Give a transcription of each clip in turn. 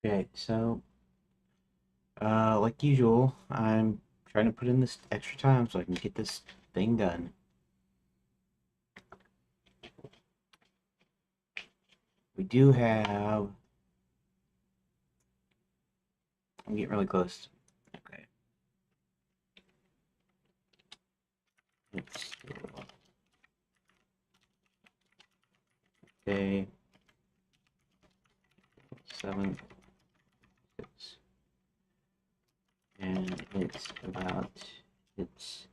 Okay, so like usual, I'm trying to put in this extra time so I can get this thing done. We do have. I'm getting really close. Okay, it's day 7, 6, and it's about it's.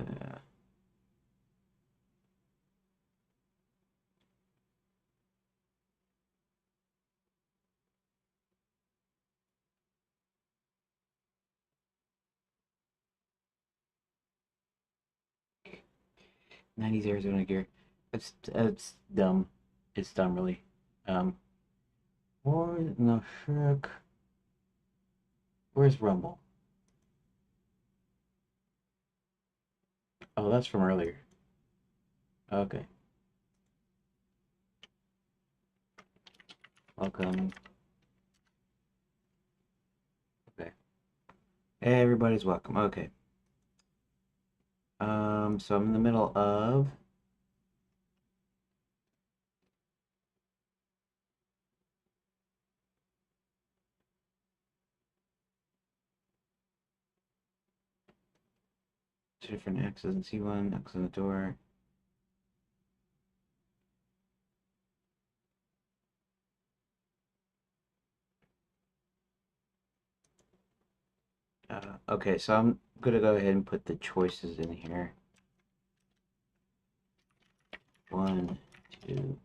Uh, 90s Arizona gear. It's dumb. It's dumb, really. Um, no, Shrek. Where's Rumble? Oh, that's from earlier. Okay, welcome. Okay, everybody's welcome. Okay. So I'm in the middle of two different X's and C1, X on the door. Okay, so I'm gonna go ahead and put the choices in here. 1, 2.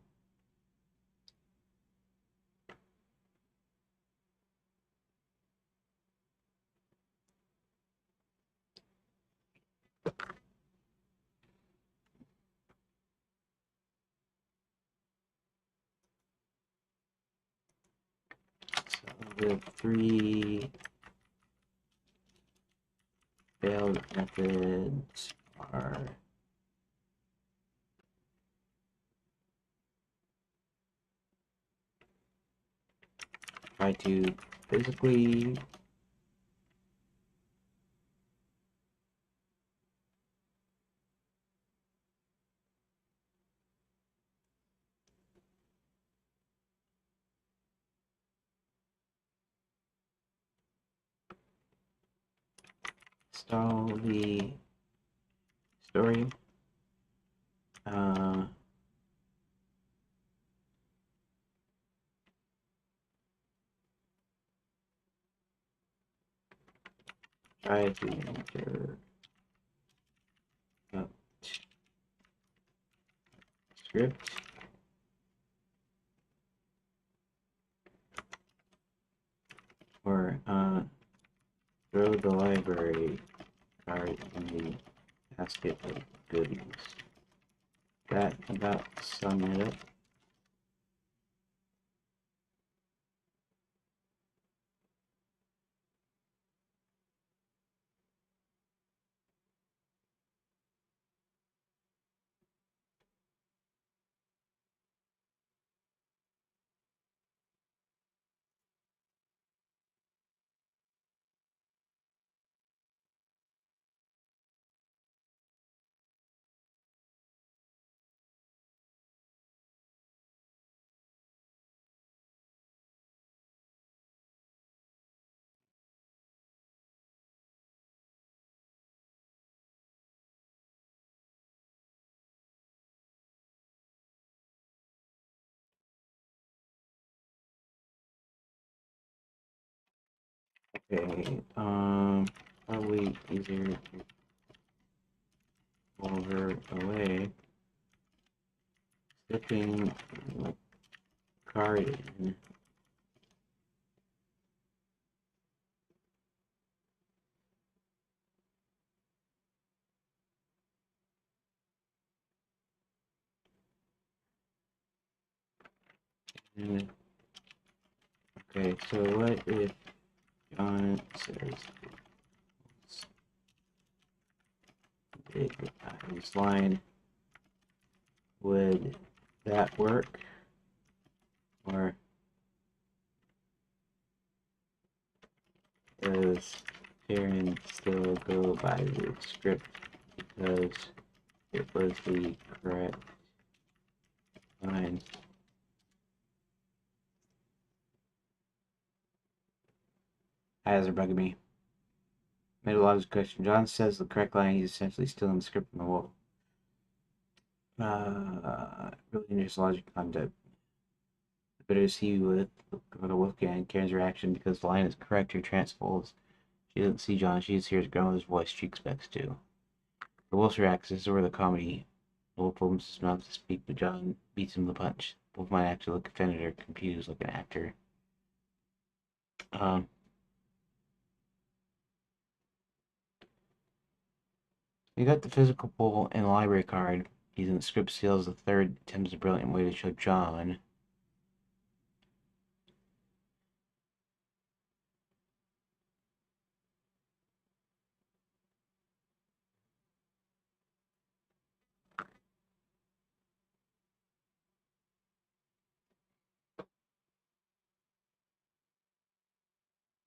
So the 3 failed methods are try to physically stall the story. Uh, Try to enter script or throw the library card in the basket of goodies. That about sum it up. Okay, probably easier to pull her away. Slipping the card in. And, okay, so what if John says big eyes line? Would that work? Or does Karen still go by the script because it was the correct line? Eyes are bugging me. Made a logical question. John says the correct line. He's essentially stealing the script from the wolf. Really interesting logic concept. Better to see with the Wolfgang Karen's reaction because the line is correct. Her trance folds. She doesn't see John. She just hears grandmother's voice. She expects to. The wolf reacts. This is where the comedy. The wolf opens his mouth to speak, but John beats him with a punch. The wolf might actually look offended or confused like an actor. Um, we got the physical pull and the library card. He's in the script seals. The third attempts a brilliant way to show John.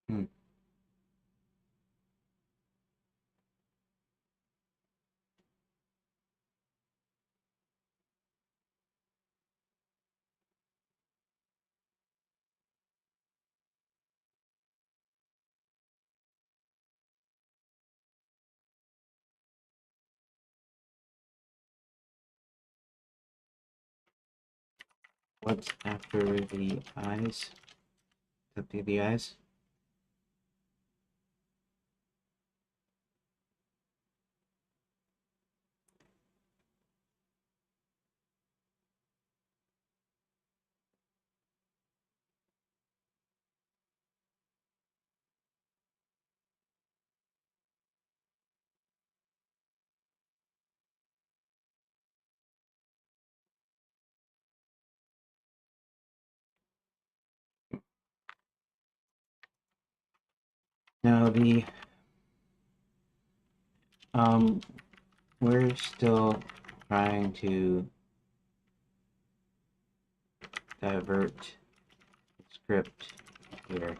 Hmm. What's after the eyes? After the eyes? Now the um we're still trying to divert the script here.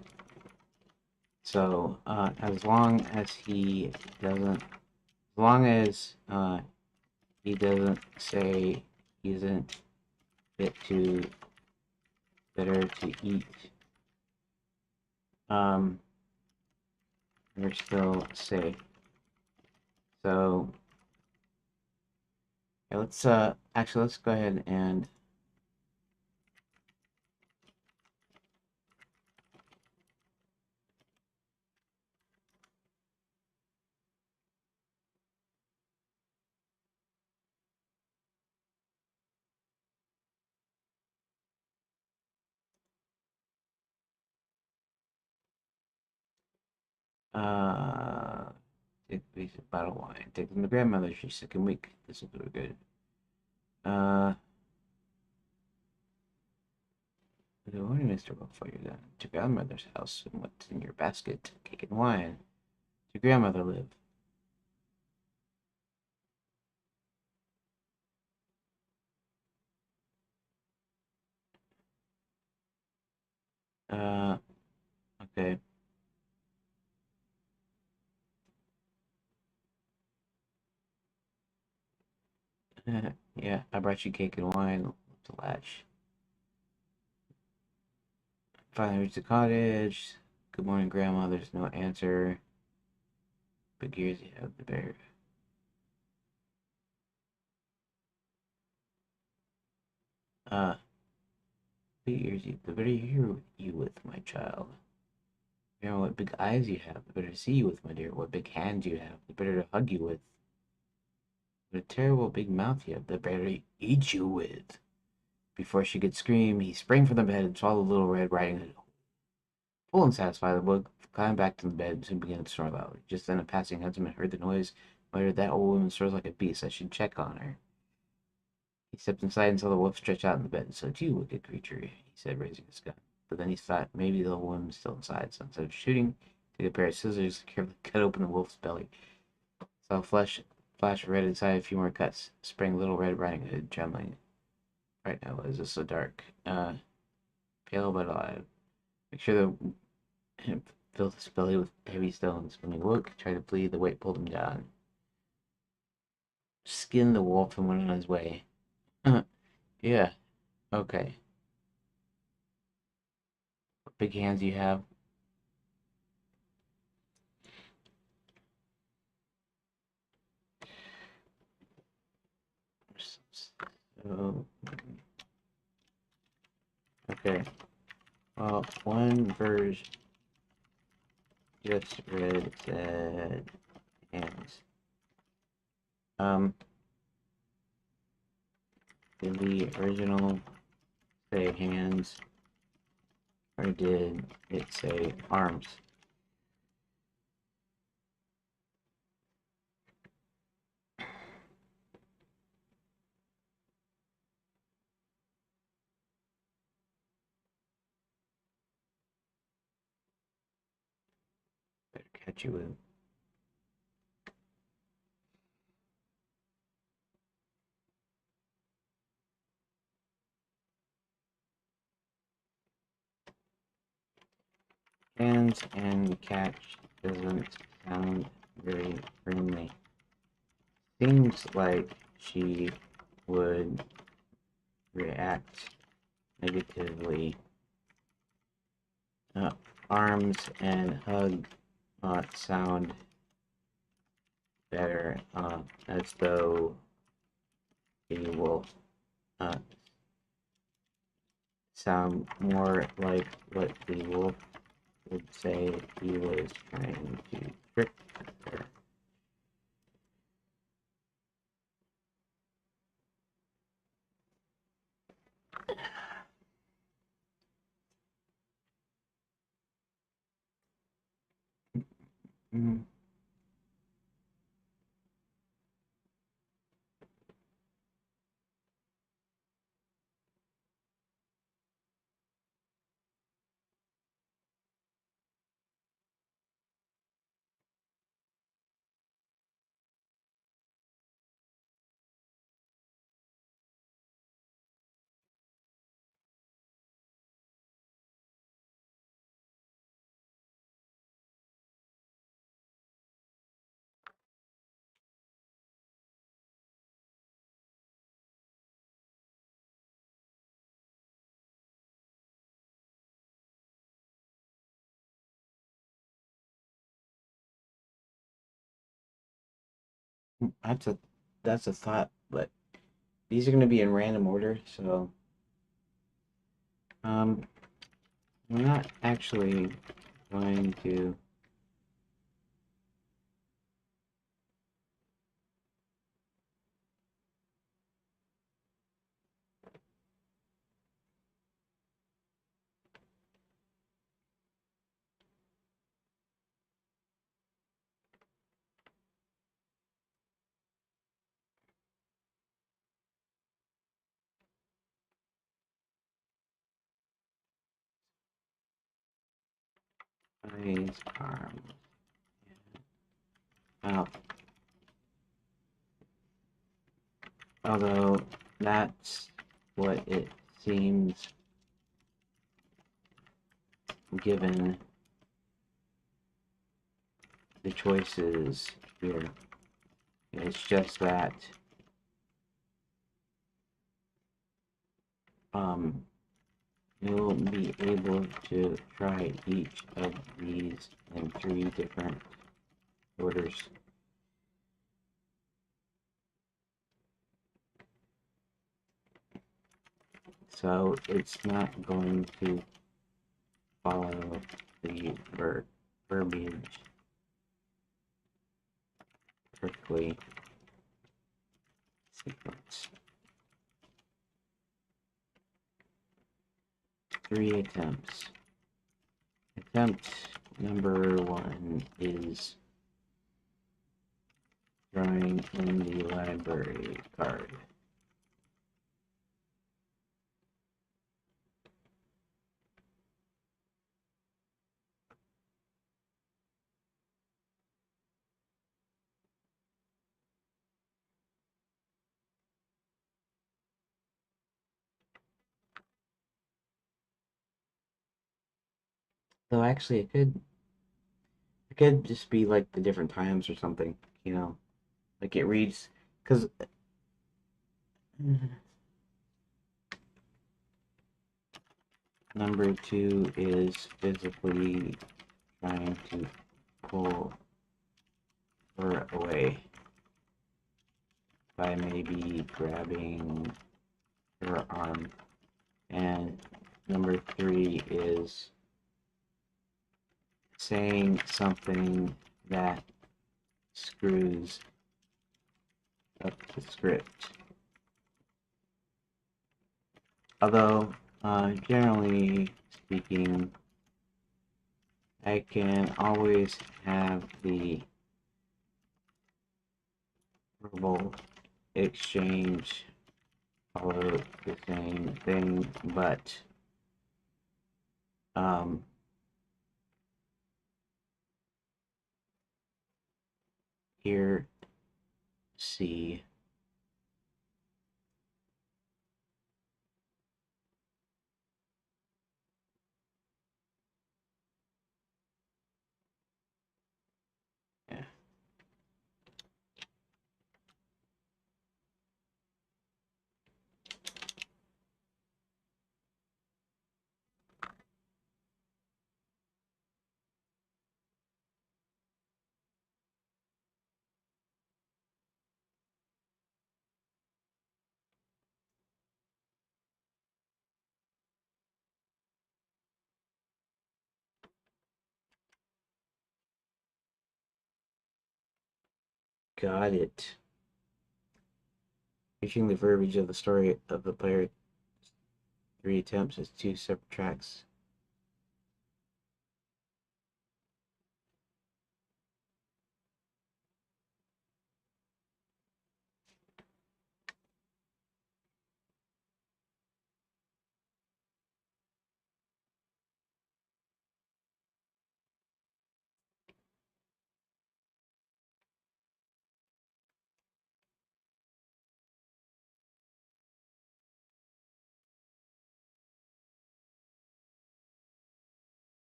So as long as he doesn't, as long as he doesn't say he isn't fit to better to eat, um, we're still safe. So yeah, let's actually let's go ahead and take a piece of bottle wine. Take them to grandmother. She's sick and weak. This will do good. Uh, Good morning, Mr. Before you're done. To grandmother's house. And what's in your basket? Cake and wine. To grandmother live. Uh, okay. Yeah, I brought you cake and wine to latch. Finally reached the cottage. Good morning, Grandma. There's no answer. Big ears you have the bear. Uh, big ears you the better hear you with, my child. Grandma, what big eyes you have, the better to see you with, my dear. What big hands you have, the better to hug you with. What a terrible big mouth you have, the better to eat you with. Before she could scream, he sprang from the bed and swallowed Little Red Riding Hood. Full and satisfied, the boy climbed back to the bed and soon began to snore loudly. Just then a passing huntsman heard the noise, muttered, "That old woman snores like a beast. I should check on her." He stepped inside and saw the wolf stretched out in the bed. "So it's you, wicked creature," he said, raising his gun. But then he thought maybe the woman was still inside, so instead of shooting, he took a pair of scissors, carefully cut open the wolf's belly. Saw flash of red inside, a few more cuts. Sprang Little Red Riding Hood, trembling. Right now, why is this so dark? Pale but alive. Make sure the filled his belly with heavy stones. When he woke, tried to flee, the weight pulled him down. Skinned the wolf and went on his way. Yeah, okay. What big hands you have. So, okay. Well, one version just read said hands. Did the original say hands, or did it say arms? Better catch you with. Hands and catch doesn't sound very friendly. Seems like she would react negatively. Arms and hug sound better, as though he will sound more like what the wolf would say he was trying to trick her. Mm. That's a that's a thought, but these are going to be in random order, so um, we're not actually going to. Eyes, arms. Now, although that's what it seems given the choices here. It's just that um, you'll be able to try each of these in 3 different orders. So it's not going to follow the verbiage perfectly sequence. 3 attempts. Attempt number 1 is drawing in the library card. Though actually, it could just be like the different times or something. You know, like it reads because number two is physically trying to pull her away by maybe grabbing her arm, and number three is saying something that screws up the script. Although, generally speaking, I can always have the verbal exchange follow the same thing, but um, here, see, yeah, got it. Reaching the verbiage of the story of the player three attempts as two separate tracks.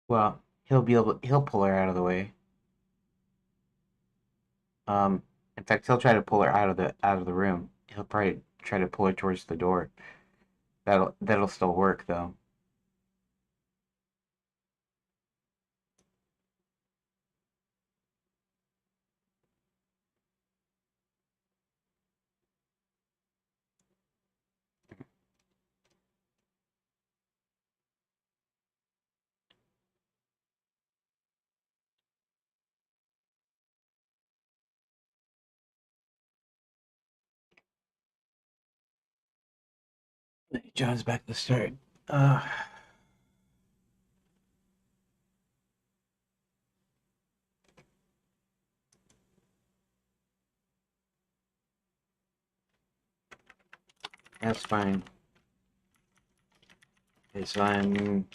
Well, he'll pull her out of the way. Um, in fact, he'll try to pull her out of the room. He'll probably try to pull her towards the door. That'll still work though. John's back to start. Uh, that's fine. Okay, so I'm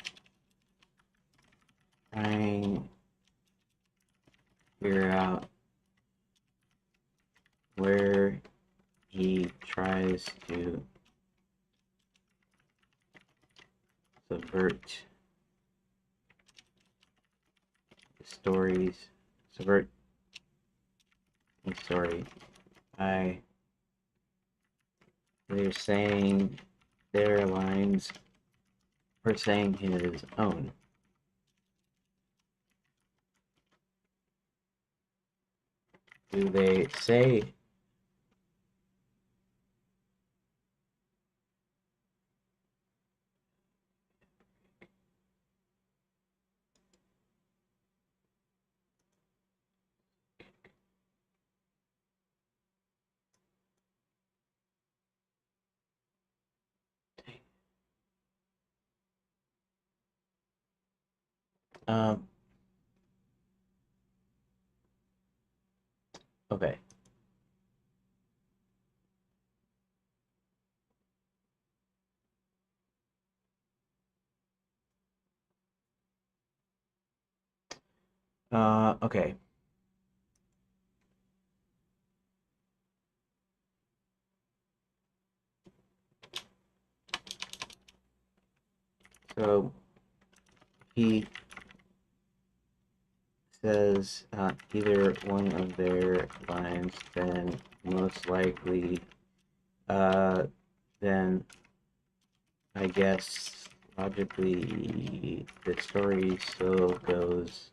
trying to figure out where he tries to subvert the stories, subvert the story by either saying their lines or saying his own. Do they say um okay. Okay. So he says either one of their lines, then most likely, uh, then I guess logically the story still goes.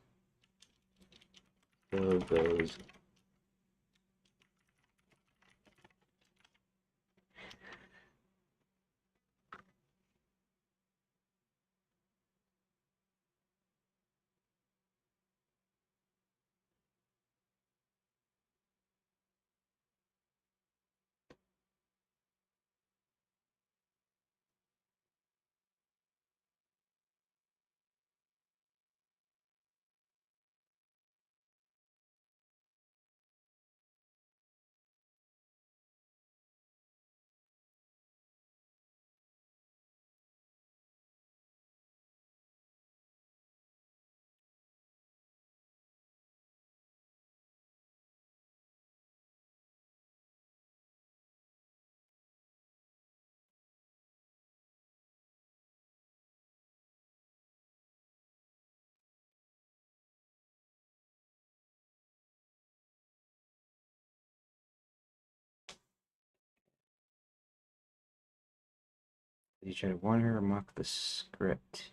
Did you try to warn her or mock the script?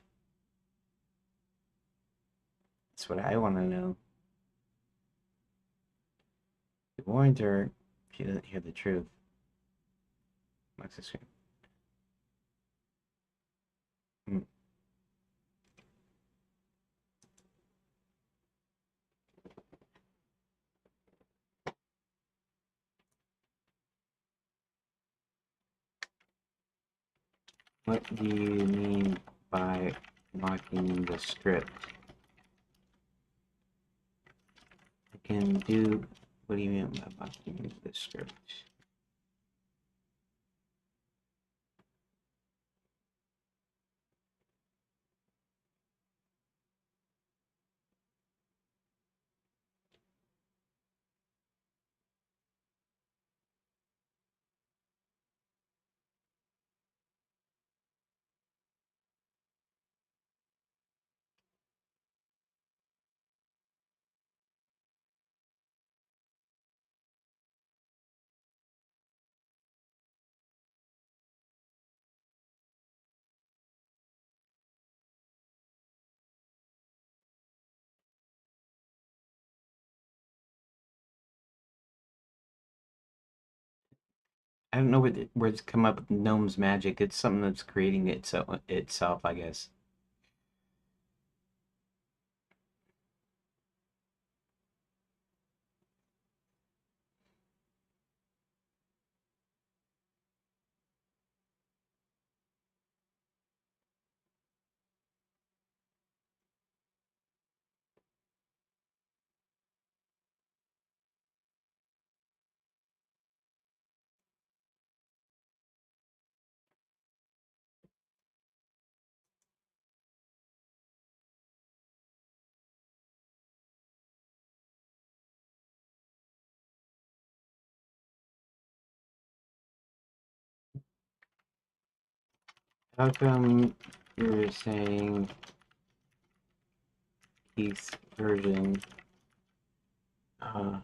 That's what I want to know. You warned her, she doesn't hear the truth. Mocks the script. Hmm. What do you mean by mocking the script? I can do. What do you mean by mocking the script? I don't know where it's come up with gnome's magic. It's something that's creating itself, I guess. How come you're saying Keith's version uh,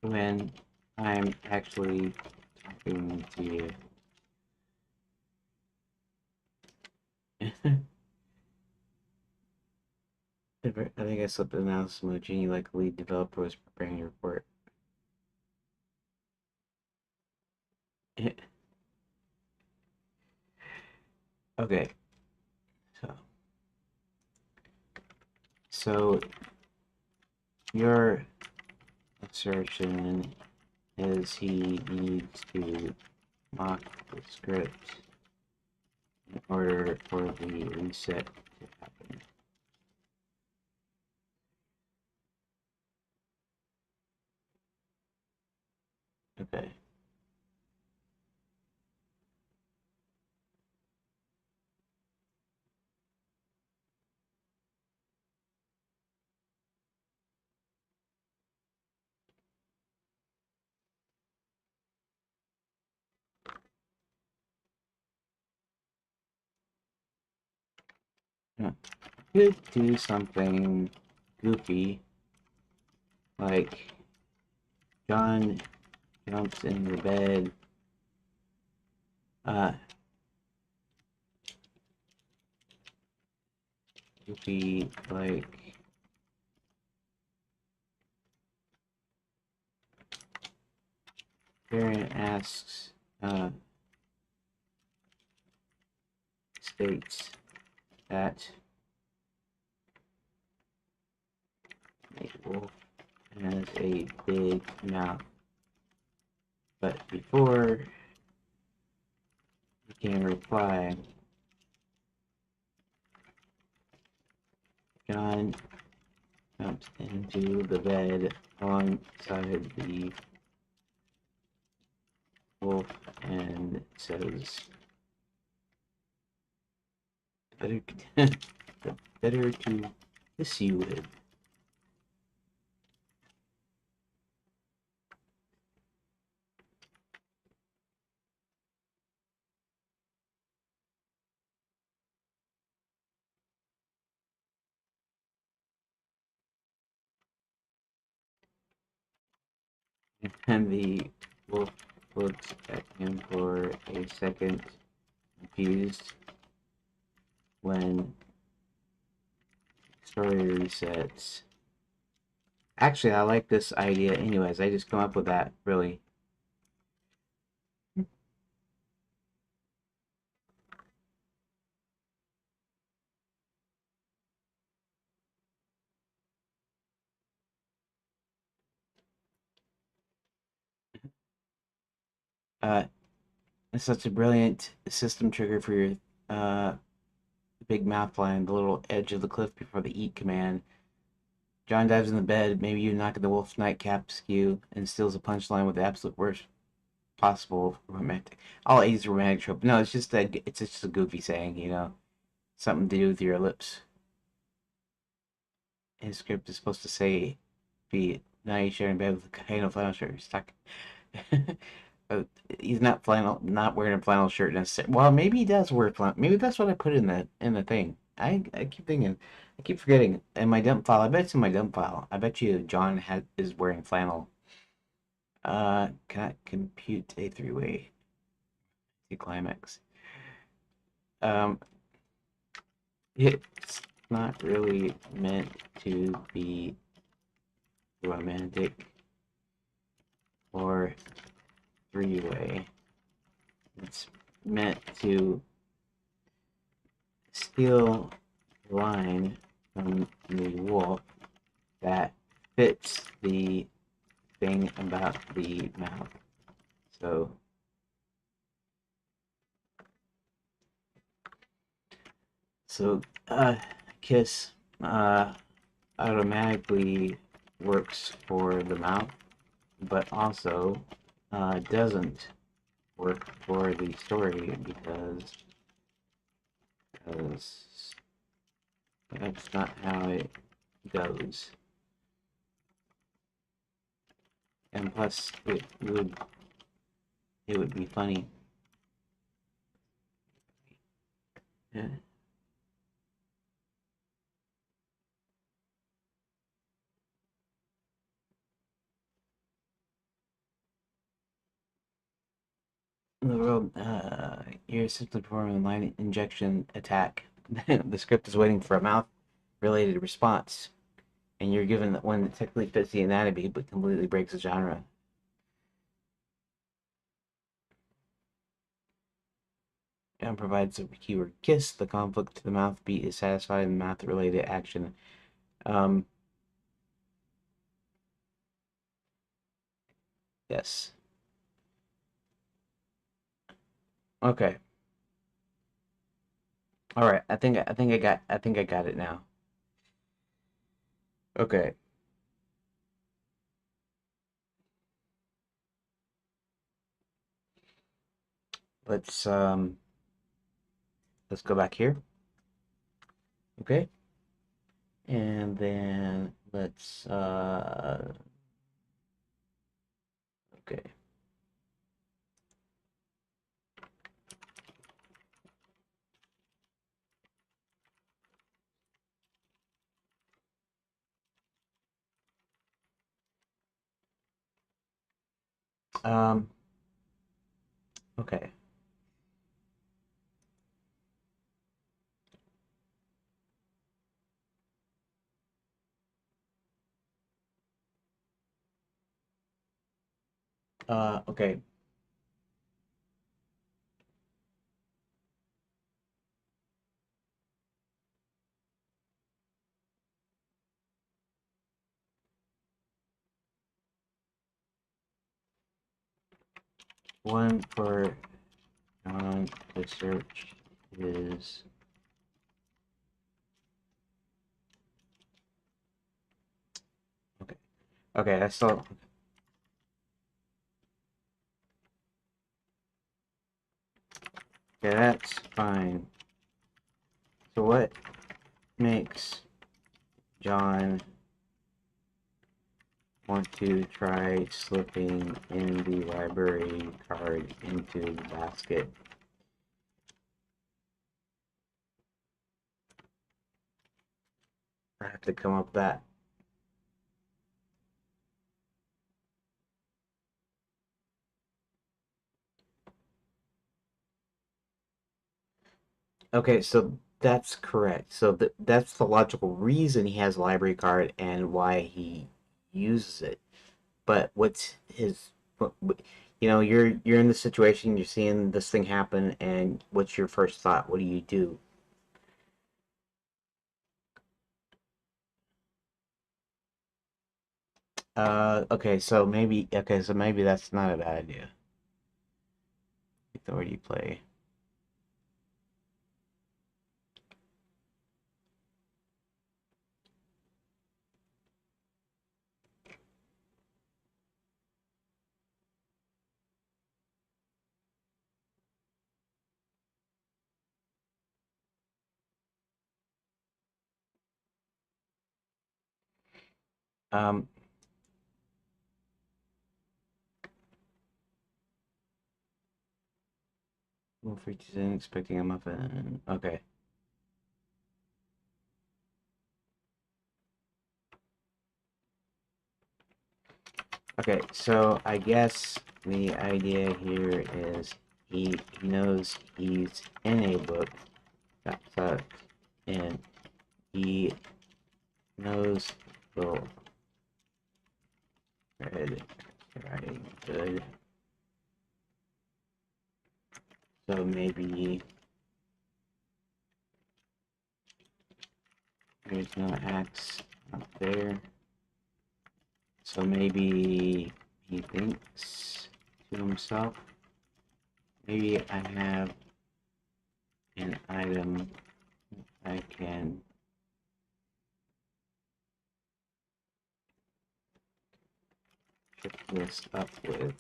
when I'm actually talking to you? I think I slipped an mouse emoji like lead developer was preparing a report. Okay, so so your assertion is he needs to mock the script in order for the reset to happen. Okay. Could do something goofy like John jumps in the bed. Would be like parent asks, states that a wolf has a big mouth, but before he can reply, John jumps into the bed alongside the wolf and says, better, better to kiss you with. And the wolf looks at him for a second, confused, when story resets. Actually, I like this idea anyways. I just come up with that, really. Uh, it's such a brilliant system trigger for your uh, big mouth line, the little edge of the cliff before the eat command. John dives in the bed, maybe you knock the wolf's nightcap skew, and steals a punchline with the absolute worst possible romantic. All 80s romantic trope. No, it's just a goofy saying, you know, something to do with your lips. His script is supposed to say, "Be now you share in bed with a kind of flannel shirt." Stuck. He's not wearing a flannel shirt necessarily. Well, maybe he does wear flannel. Maybe that's what I put in the thing. I keep thinking, I keep forgetting. In my dump file, I bet it's in my dump file. I bet you is wearing flannel. Cannot compute a three-way climax. Um, it's not really meant to be romantic or three-way. It's meant to steal a line from the wolf that fits the thing about the mouth. So, kiss automatically works for the mouth, but also doesn't work for the story because that's not how it goes. And plus, it would be funny. Yeah. In the world, you're simply performing a line injection attack. The script is waiting for a mouth-related response, and you're given one that technically fits the anatomy but completely breaks the genre. And provides the keyword kiss. The conflict to the mouth beat is satisfied in mouth-related action. Um, yes. Okay. All right. I think I got it now. Okay. Let's um let's go back here. Okay. And then let's okay. Um, okay. Okay. One for the search is okay. Okay, that's still okay. That's fine. So what makes John want to try slipping in the library card into the basket? I have to come up with that. Okay, so that's correct. So that's the logical reason he has a library card and why he uses it. But what's his you know, you're in the situation, you're seeing this thing happen, and what's your first thought? What do you do? Okay, so maybe that's not a bad idea. Authority play. Um, Wolf reaches in expecting a muffin. Okay. Okay, so I guess the idea here is he knows he's in a book. That's and he knows the red writing good. So maybe there's no axe up there. So maybe he thinks to himself, maybe I have an item I can trip this up with.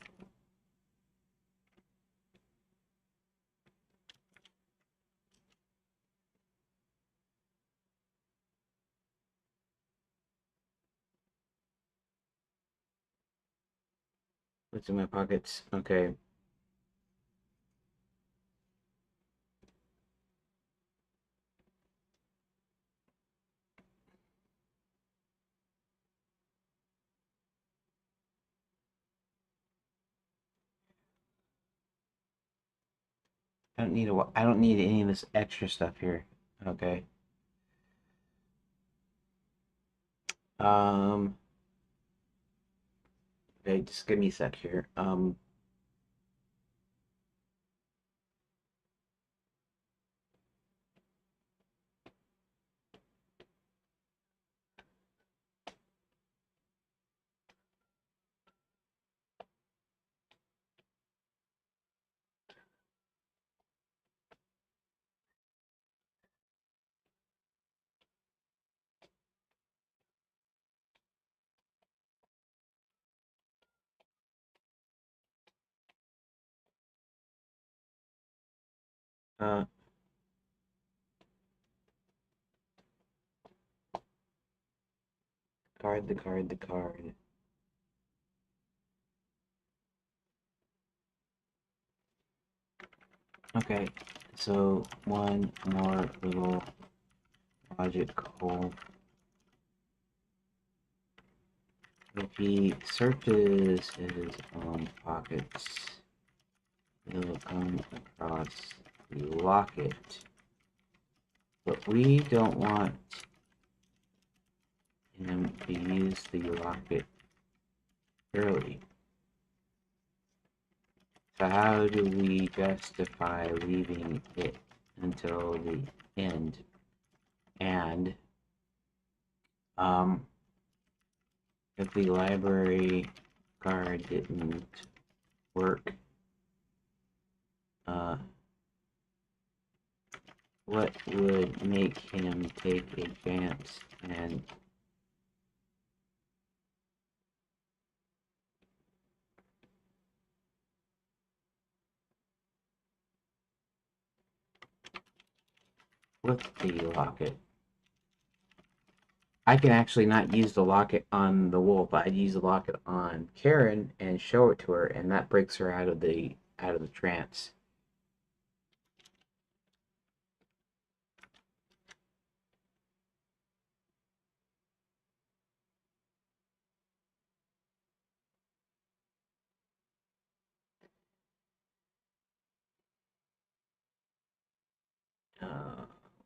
What's in my pockets? Okay. I don't need any of this extra stuff here. Okay. Um, okay, just give me a sec here. Uh, the card. Okay, so one more little logic hole. If he searches his own pockets, he'll come across the locket. But we don't want him to use the locket early. So how do we justify leaving it until the end? And if the library card didn't work, what would make him take a chance and flip the locket? I can actually not use the locket on the wolf, but I'd use the locket on Karen and show it to her, and that breaks her out of the trance.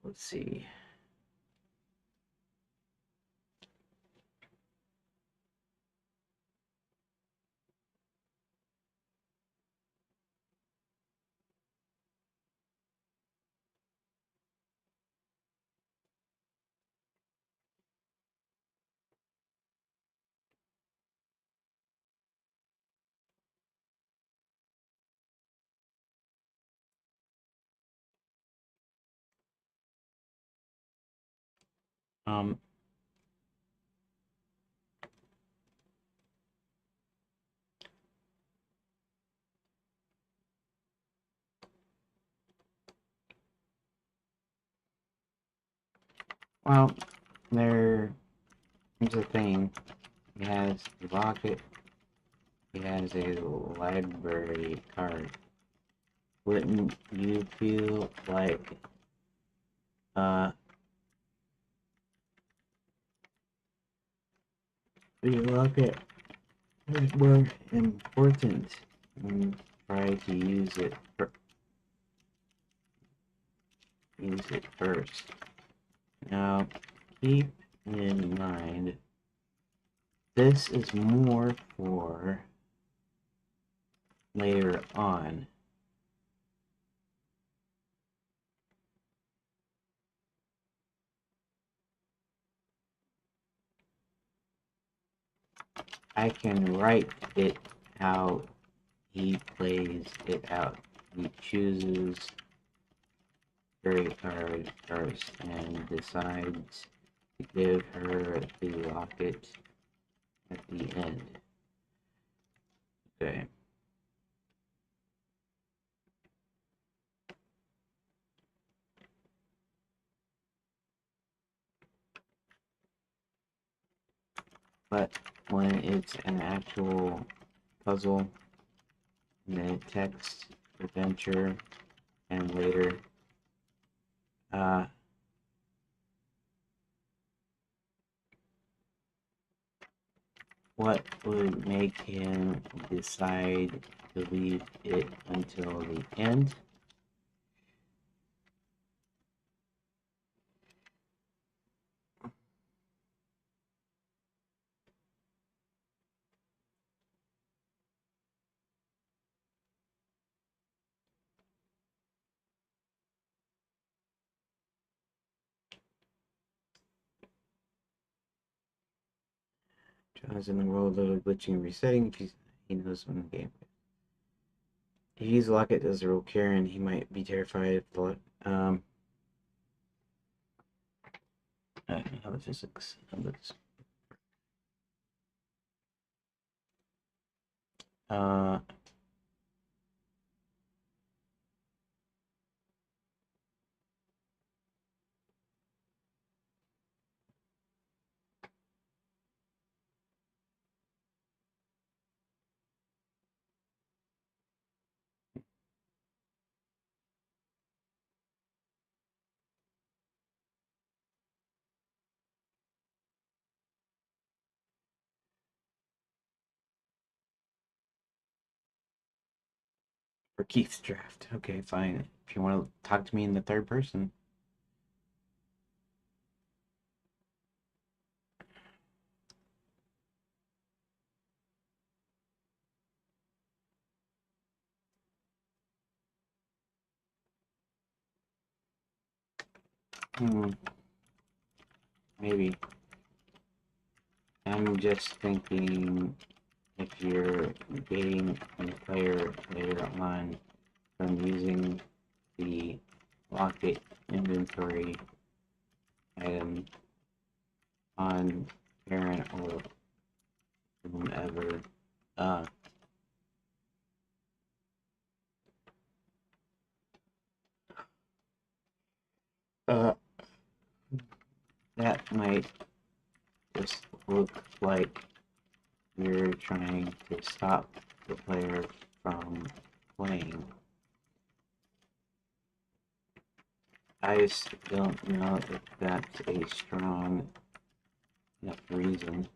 Let's see. Um, well, there's a thing. He has the locket. He has a library card. Wouldn't you feel like the locket is more important and try to use it first? Now, keep in mind, this is more for later on. I can write it how he plays it out. He chooses very card first and decides to give her the locket at the end. Okay. But when it's an actual puzzle, and then text, adventure, and later, what would make him decide to leave it until the end? Tries in the world of glitching and resetting. If he knows when the game. If you use Locket as a real Karen, he might be terrified of the I don't know how the physics of this. Uh, For Keith's draft. Okay, fine. If you want to talk to me in the third person. Hmm, maybe. I'm just thinking if you're gating a player later on from using the locket inventory item on parent or whomever, uh, uh, that might just look like you're trying to stop the player from playing. I just don't know if that's a strong enough reason.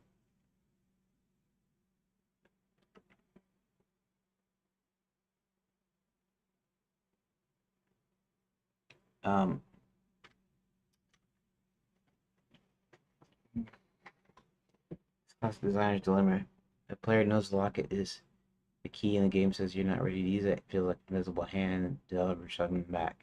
Um, Classic designer's dilemma. A player knows the locket is the key and the game says you're not ready to use it. It feels like an invisible hand delivers something back.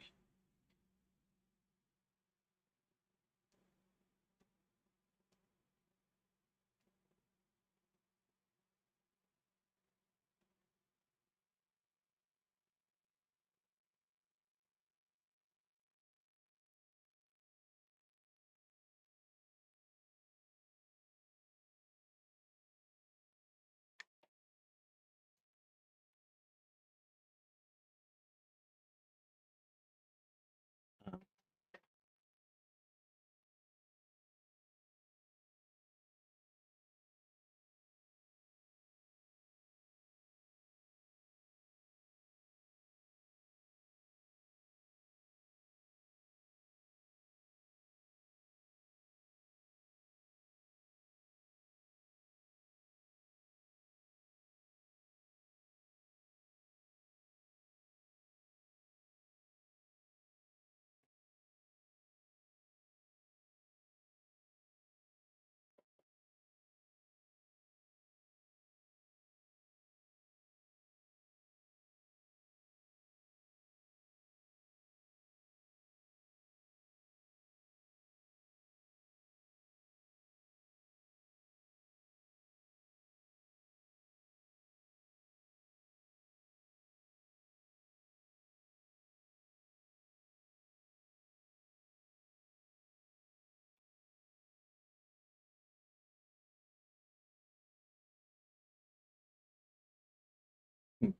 Um,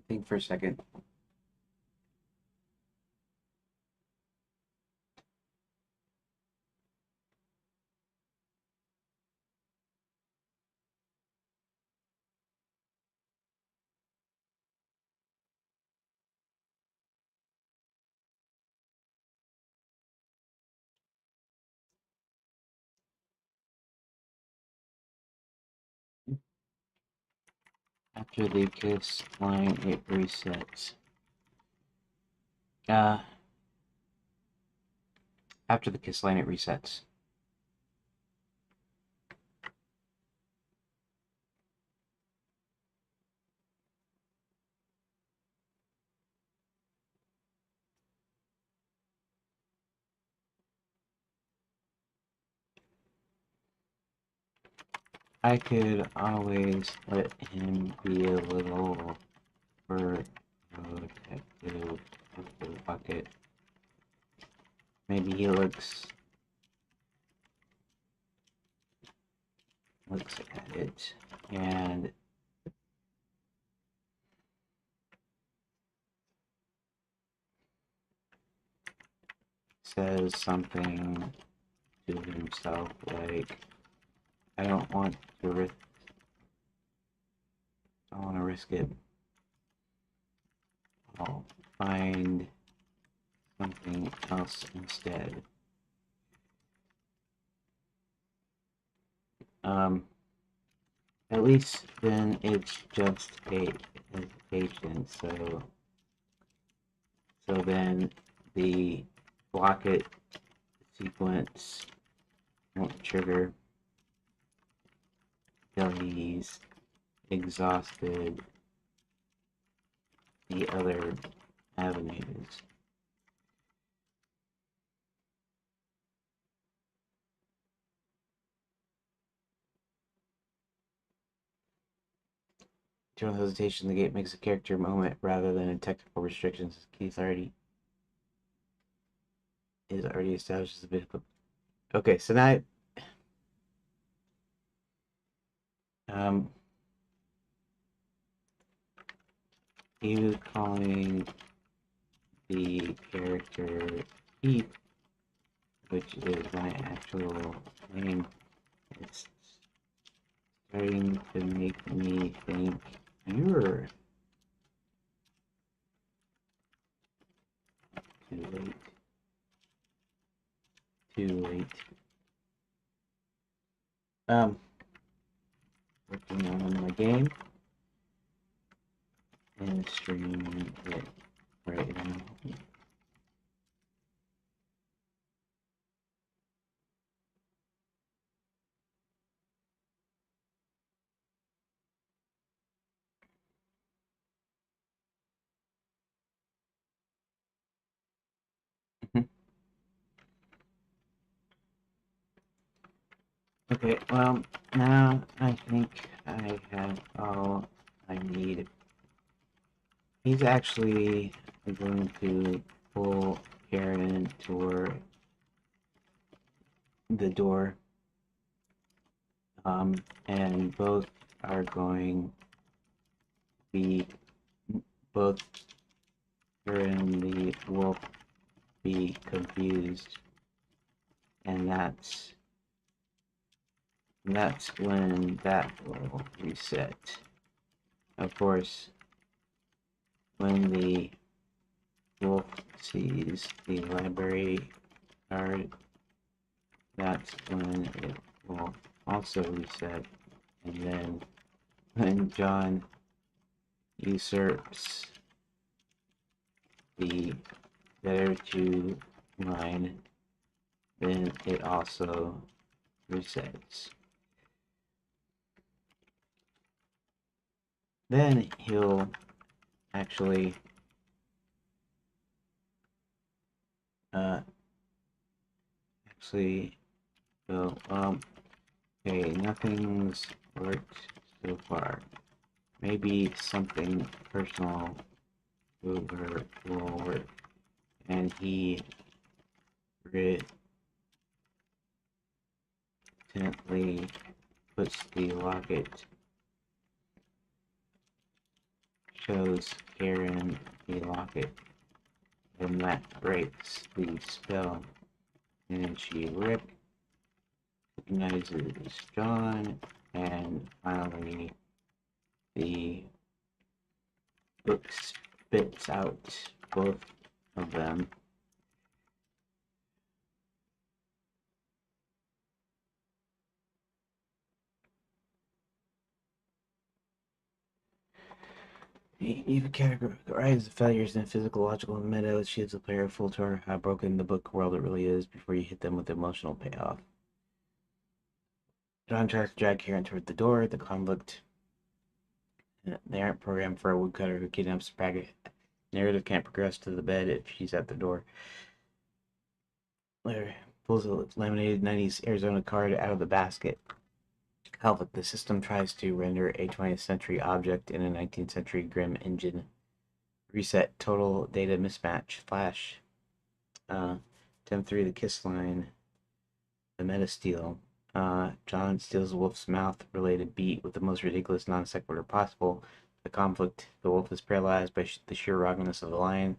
think for a second. After the kiss line, it resets. Uh, After the kiss line, it resets. I could always let him be a little protective of the bucket. Maybe he looks at it and says something to himself like, I don't want to risk it. I'll find something else instead. Um, at least then it's just a hesitation. So then the block it sequence won't trigger till he's exhausted the other avenues. General hesitation in the gate makes a character moment rather than a technical restrictions. Keith already is already established as a bit of a... Okay, so now um he was calling the character Keith, which is my actual name. It's starting to make me think you're too late. Too late. Working on my game and streaming it right now. Okay, well, now I think I have all I need. He's actually going to pull Karen toward the door, and both are going to be, both her and the wolf be confused, and that's when that will reset. Of course, when the wolf sees the library card, that's when it will also reset. And then when John usurps the better to line, then it also resets. Then he'll actually go, okay, nothing's worked so far. Maybe something personal will work. And he reluctantly puts the locket, shows Karen the locket, and that breaks the spell. And she recognizes John, and finally the book spits out both of them. You categorize the failures in physiological and meta. It gives the player a full tour how broken the book world it really is before you hit them with the emotional payoff. John tries to drag Karen toward the door. The conflict. They aren't programmed for a woodcutter who kidnaps Praga. Narrative can't progress to the bed if she's at the door. Larry pulls a laminated 90s Arizona card out of the basket. Conflict. The system tries to render a 20th century object in a 19th century grim engine. Reset. Total data mismatch. Flash. 10-3, the kiss line. The meta steal. John steals the wolf's mouth related beat with the most ridiculous non sequitur possible. The conflict. The wolf is paralyzed by the sheer ruggedness of the lion.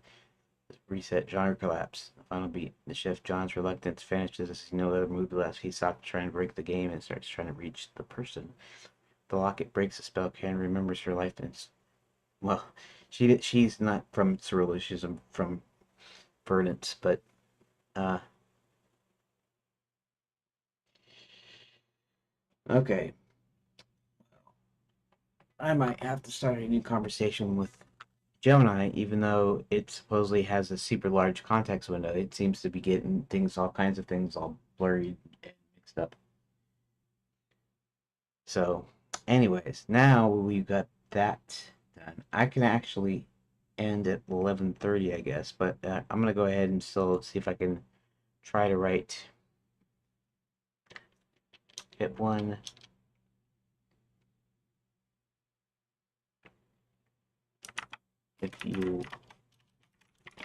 Reset. Genre collapse. The final beat. The shift. John's reluctance vanishes as he no longer moves less. He stops trying to break the game and starts trying to reach the person. The locket breaks the spell. Karen remembers her life and well, she's not from Cerulli. She's from Verdance, but okay. I might have to start a new conversation with Gemini, even though it supposedly has a super large context window. It seems to be getting things, all kinds of things, all blurry and mixed up. So, anyways, now we've got that done. I can actually end at 11:30, I guess, but I'm gonna go ahead and still see if I can try to write hit one. If you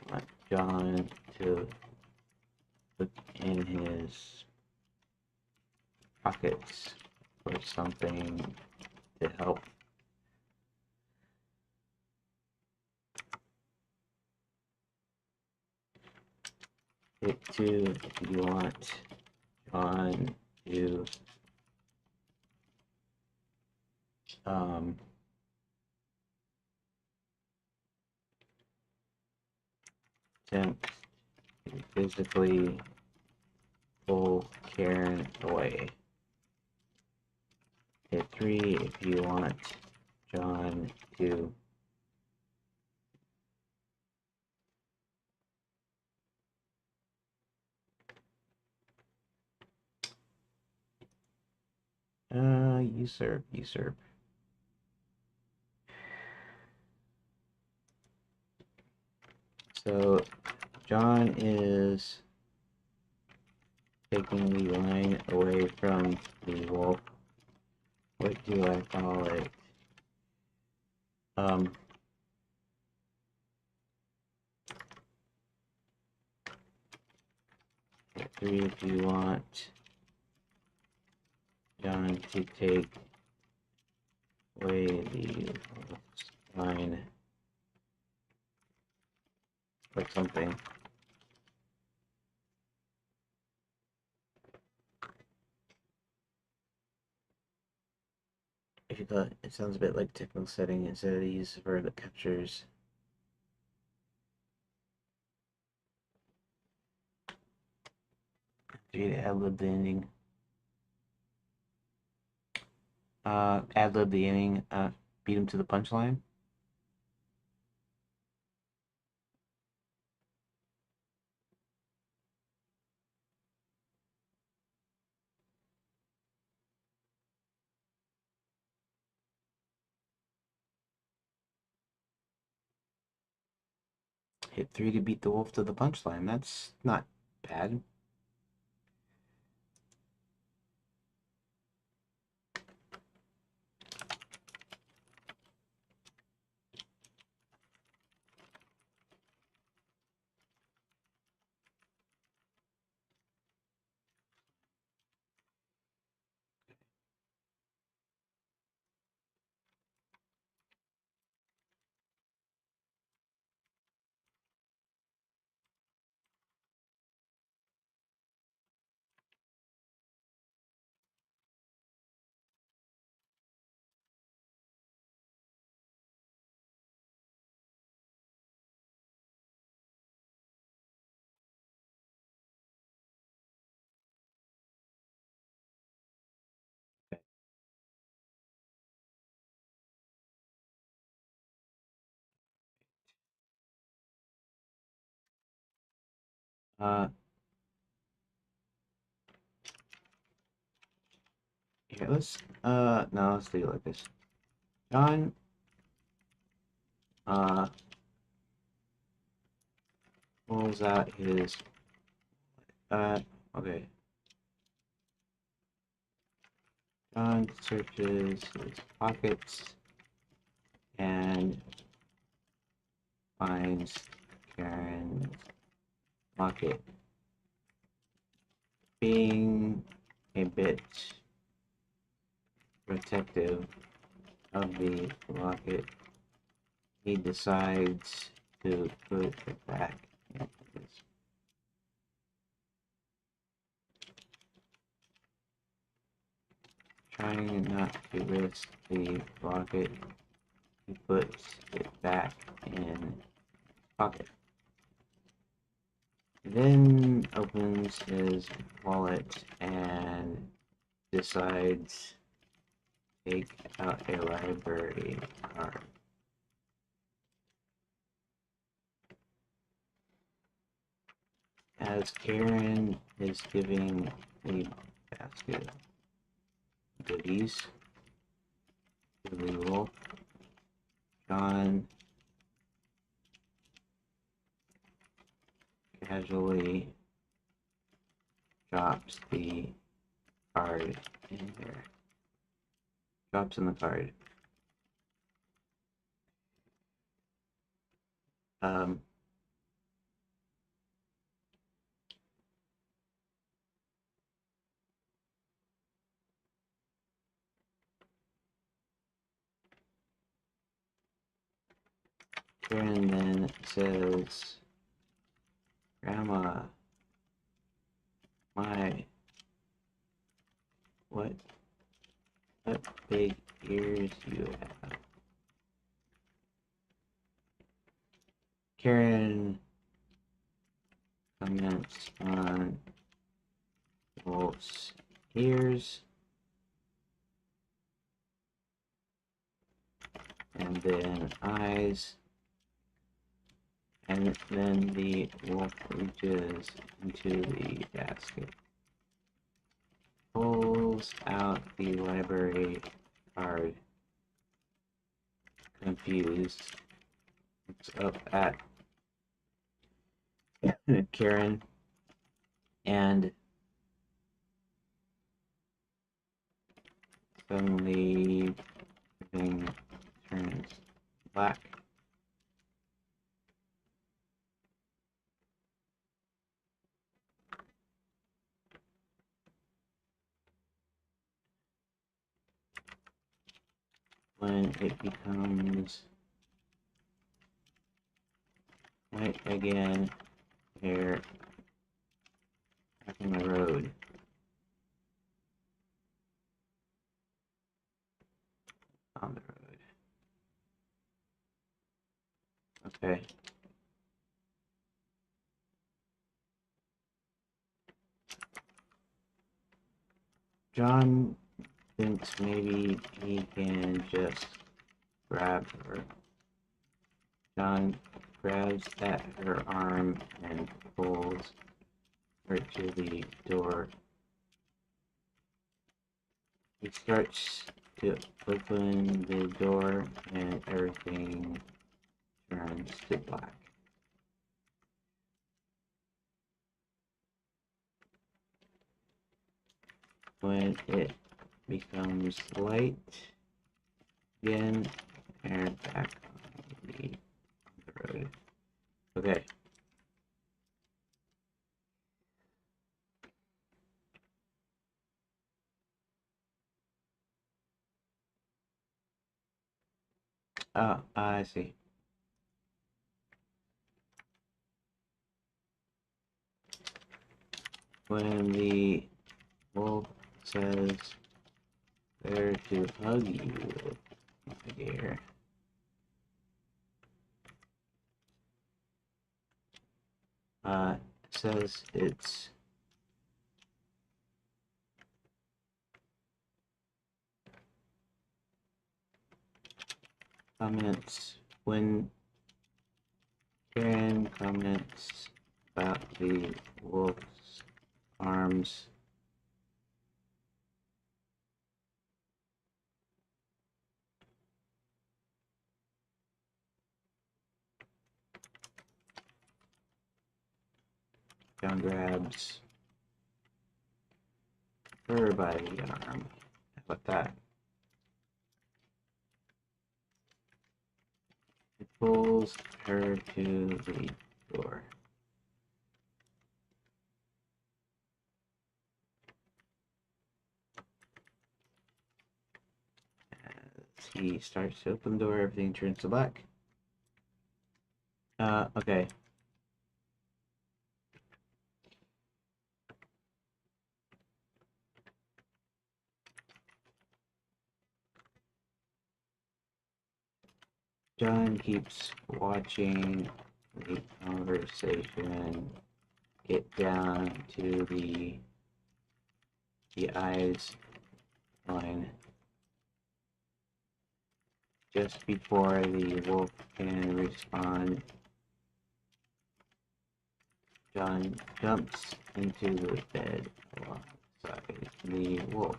want John to look in his pockets for something to help. Hit two if you want John to attempt to physically pull Karen away. Hit three if you want John to usurp. So John is taking the line away from the wolf. What do I call it? Hit three if you want John to take away the line or something. If you thought it sounds a bit like technical setting instead of the use of verb that captures. Three to ad-lib the ending. Ad-lib the ending. Beat him to the punchline. Hit three to beat the wolf to the punchline. That's not bad. Uh, Here, no, let's leave it like this. John, pulls out his, okay. John searches his pockets and finds Karen's pocket. Being a bit protective of the locket, he decides to put it back in his. Trying not to risk the locket, he puts it back in his pocket. He then opens his wallet and decides take out a library card. As Karen is giving a basket of goodies to the wolf, John casually drops the card in there. Drops in the card. Karen then says, Grandma, what big ears you have. Karen comments on Wolf's ears, and then eyes, and then the wolf reaches into the basket, pulls out the library card, confused, looks up at Karen, and suddenly everything turns black. When it becomes white again, they're crossing the road. On the road. Okay. John thinks maybe he can just grab her. John grabs at her arm and pulls her to the door. He starts to open the door and everything turns to black. When it becomes light again, and back on the road. Okay. Oh, I see. When the wolf says there to hug you, my dear, says it's comments when Karen comments about the wolf's arms. John grabs her by the arm. How about that? It pulls her to the door. As he starts to open the door, everything turns to black. Okay. John keeps watching the conversation get down to the eyes line. Just before the wolf can respond, John jumps into the bed alongside the wolf.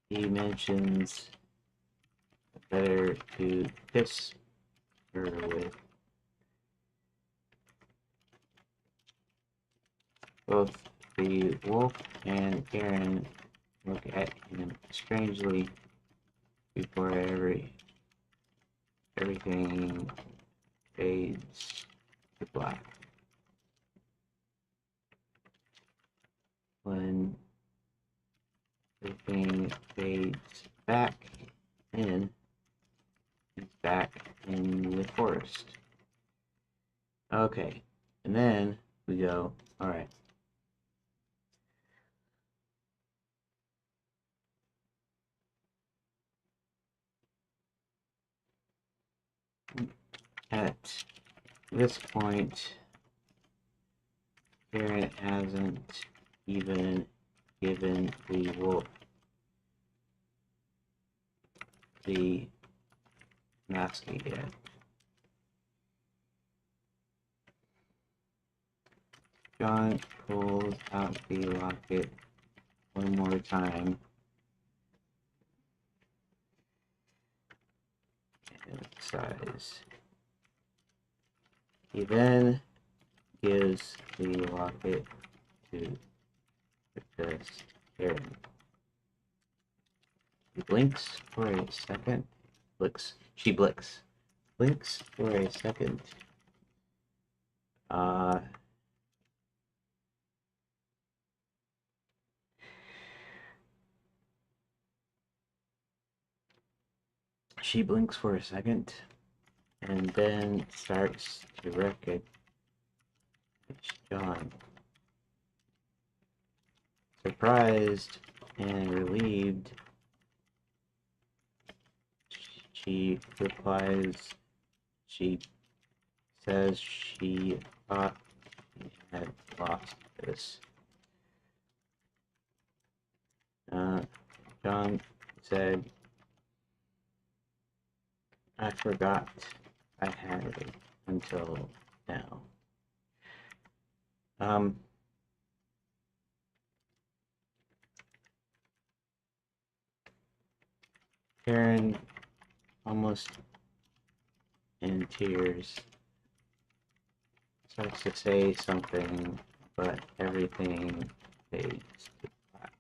He mentions better to kiss her with. Both the wolf and Karen look at him strangely before everything fades to black. When everything fades back in, he's back in the forest. Okay, and then we go, alright. At this point, Karen hasn't even given the wolf the mask yet. John pulls out the locket one more time and sighs. He then gives the locket to Princess Karen. He blinks for a second. She blinks. Blinks for a second. She blinks for a second and then starts to recognize John. Surprised and relieved, she replies, she says she thought he had lost this. John said, I forgot I had it until now. Karen, almost in tears, starts to say something, but everything fades to black.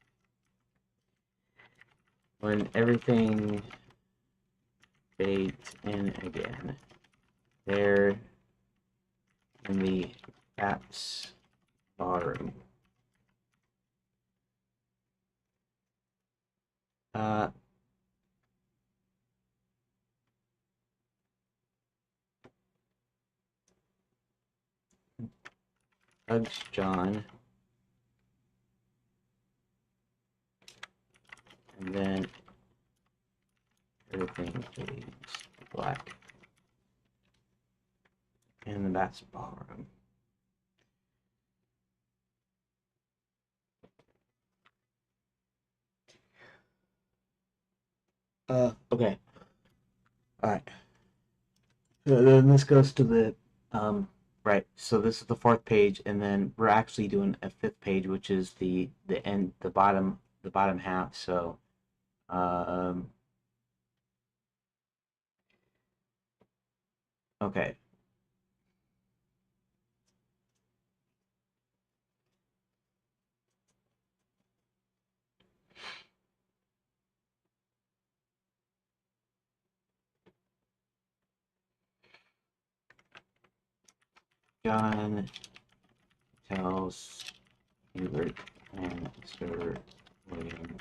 When everything fades in again, there in the cat's ballroom. Hugs John, and then everything fades to black in the bat's ballroom. Okay. Alright. So then this goes to the, right, so this is the fourth page, and then we're actually doing a fifth page, which is the end, the bottom half, so, okay. John tells Hubert and Sir William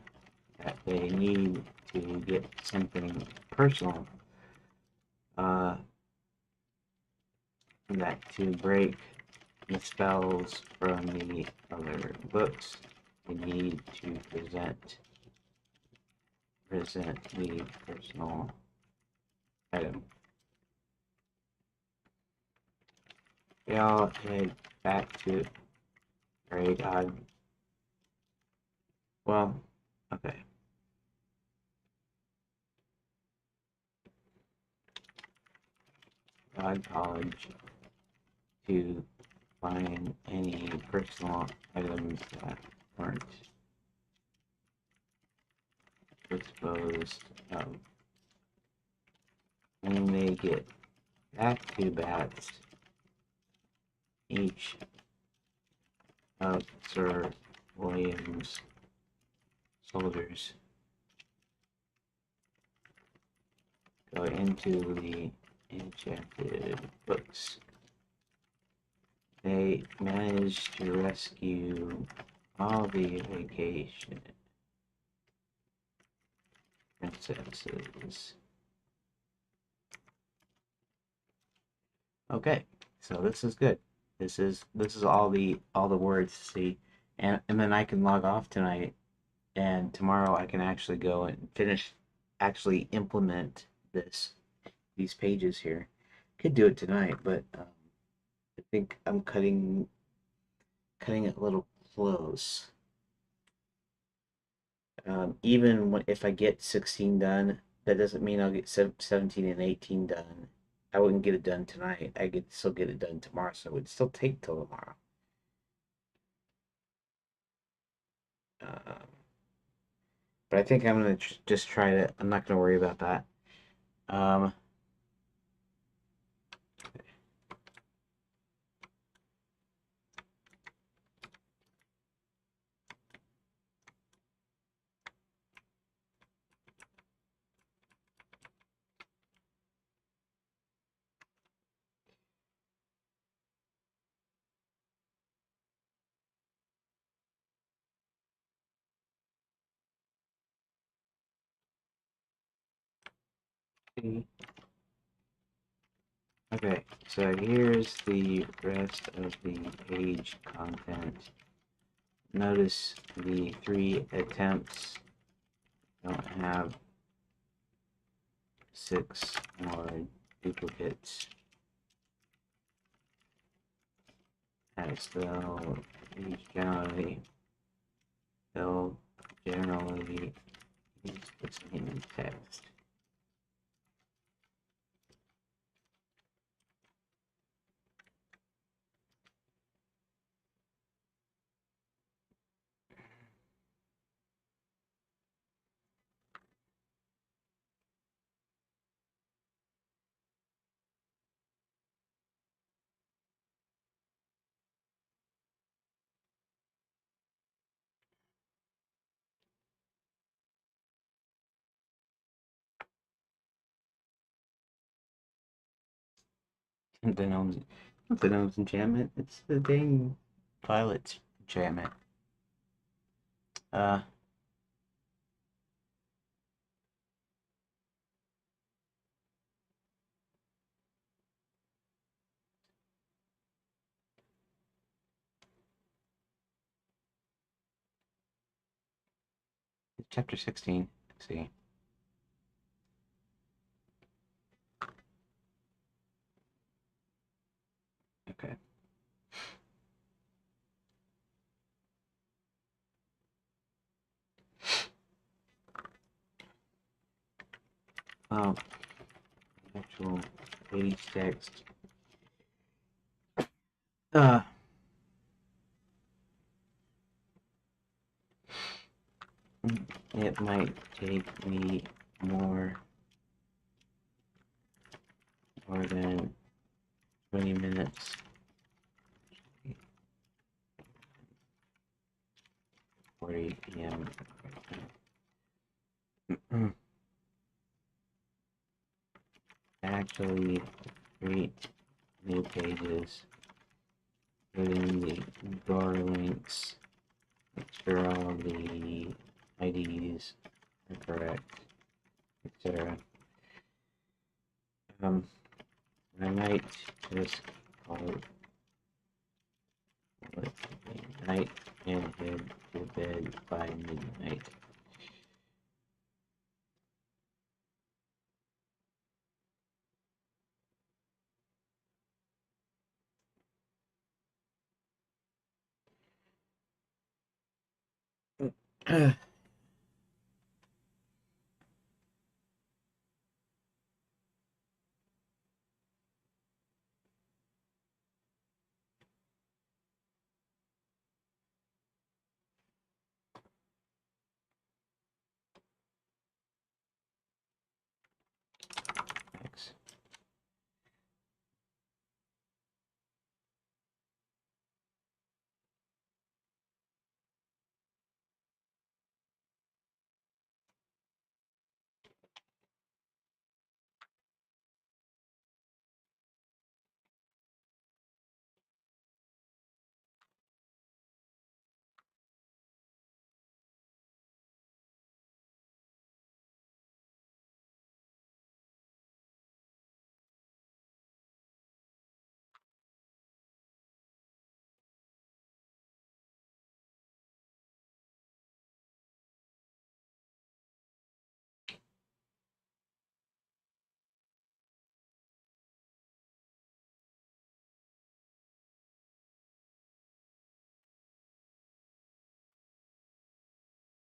that they need to get something personal, that to break the spells from the other books, they need to present the personal item. They all head back to Grey God. Well, okay. God College to find any personal items that weren't disposed of. And they get back to bats each of Sir William's soldiers go into the Enchanted books. They manage to rescue all the vacation princesses. Okay, so this is good. This is all the words. See, and then I can log off tonight, and tomorrow I can actually go and finish, actually implement these pages here. Could do it tonight, but I think I'm cutting it a little close. Even if I get 16 done, that doesn't mean I'll get 17 and 18 done. I wouldn't get it done tonight. I could still get it done tomorrow, so it would still take till tomorrow. Um, but I think I'm gonna just try to. I'm not gonna worry about that. Um, okay, so here's the rest of the page content. Notice the 3 attempts don't have 6 more duplicates. As they'll generally use the same text. The gnome's enchantment. It's the dang Violet's enchantment. Uh, chapter 16. Let's see. Okay. Oh, actual page text. Uh, it might take me more than 20 minutes. 40 p.m. Actually create new pages, put in the door links, make sure all the IDs are correct, etc. I might just call it night and head to bed by midnight.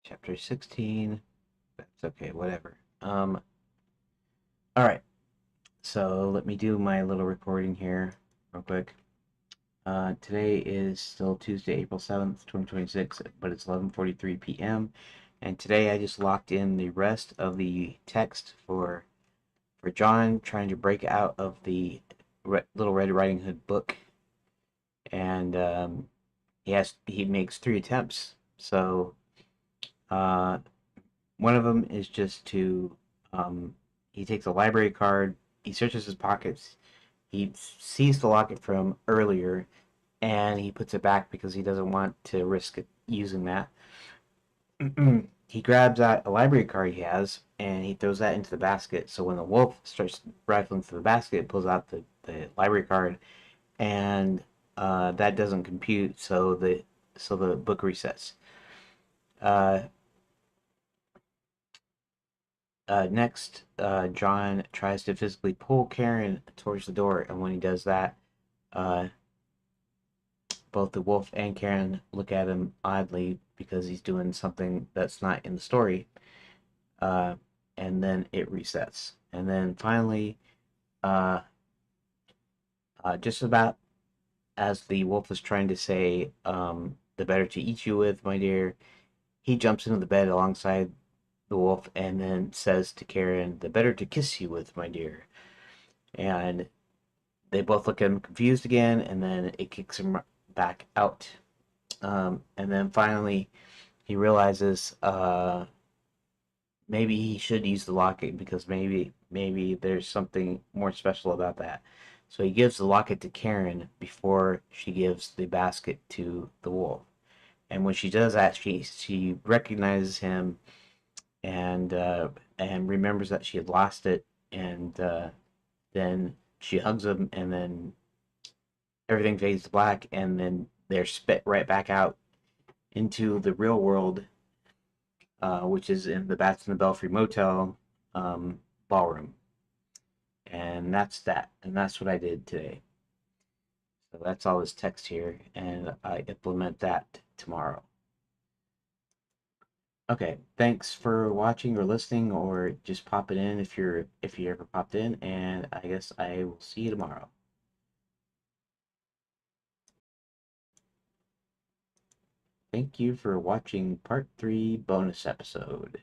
Chapter 16. That's okay, whatever. All right. So let me do my little recording here real quick. Today is still Tuesday, April 7th, 2026, but it's 11:43 p.m. And today I just locked in the rest of the text for John trying to break out of the Little Red Riding Hood book, and he makes 3 attempts. So uh, one of them is just to he takes a library card, he searches his pockets, he sees the locket from earlier, and he puts it back because he doesn't want to risk using that. He grabs out a library card he has and he throws that into the basket. So when the wolf starts rifling through the basket, it pulls out the library card, and that doesn't compute. So the book resets. Uh, Next, John tries to physically pull Karen towards the door, and when he does that, uh, both the wolf and Karen look at him oddly because he's doing something that's not in the story. Uh, and then it resets. And then finally, uh, just about as the wolf is trying to say, the better to eat you with, my dear, he jumps into the bed alongside the wolf and then says to Karen, the better to kiss you with, my dear. And they both look at him confused again, and then it kicks him back out. And then finally, he realizes maybe he should use the locket because maybe there's something more special about that. So he gives the locket to Karen before she gives the basket to the wolf. And when she does that, she recognizes him and remembers that she had lost it, and then she hugs him, and then everything fades to black, and then they're spit right back out into the real world, which is in the Bats in the Belfry Motel ballroom. And that's that. And that's what I did today. So that's all this text here, and I implement that tomorrow. Okay, thanks for watching or listening, or just popping in if you ever popped in, and I guess I will see you tomorrow. Thank you for watching part 3 bonus episode.